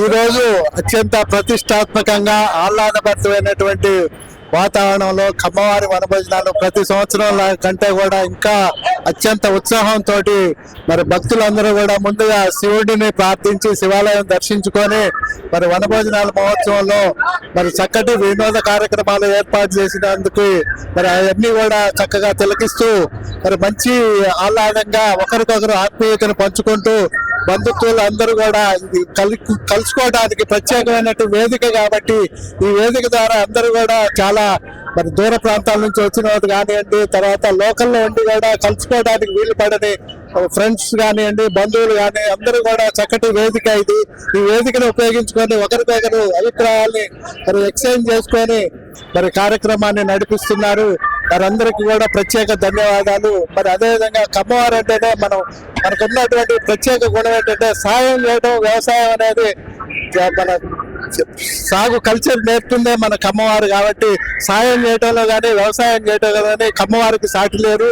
ఈ రోజు అత్యంత ప్రతిష్టాత్మకంగా ఆహ్లాదభరితమైనటువంటి వాతావరణంలో కమ్మవారి వనభోజనాలు ప్రతి సంవత్సరం కంటే కూడా ఇంకా అత్యంత ఉత్సాహంతో మరి భక్తులందరూ కూడా ముందుగా శివుడిని ప్రార్థించి శివాలయం దర్శించుకొని మరి వనభోజనాల మహోత్సవంలో మరి చక్కటి వినోద కార్యక్రమాలు ఏర్పాటు చేసినందుకు మరి అవన్నీ కూడా చక్కగా తిలకిస్తూ మరి మంచి ఆహ్లాదంగా ఒకరికొకరు ఆత్మీయతను పంచుకుంటూ బంధుత్వులు అందరూ కూడా ఇది కలుసుకోవడానికి ప్రత్యేకమైనటువంటి వేదిక కాబట్టి ఈ వేదిక ద్వారా అందరూ కూడా చాలా మరి దూర ప్రాంతాల నుంచి వచ్చిన వాళ్ళు కానివ్వండి, తర్వాత లోకల్లో ఉండి కూడా కలుసుకోవడానికి వీలు పడని ఫ్రెండ్స్ కానివ్వండి, బంధువులు కానీ అందరూ కూడా చక్కటి వేదిక ఇది. ఈ వేదికను ఉపయోగించుకొని ఒకరికొకరు అభిప్రాయాల్ని మరి ఎక్స్చేంజ్ చేసుకొని మరి కార్యక్రమాన్ని నడిపిస్తున్నారు. వారందరికీ కూడా ప్రత్యేక ధన్యవాదాలు. మరి అదేవిధంగా కమ్మవారు అంటేనే మనకున్నటువంటి ప్రత్యేక గుణం ఏంటంటే సాయం చేయడం. వ్యవసాయం అనేది మన సాగు కల్చర్ నేర్పుతుందే మన కమ్మవారు కాబట్టి సాయం చేయడంలో కానీ వ్యవసాయం చేయడం కానీ కమ్మవారికి సాటి లేరు.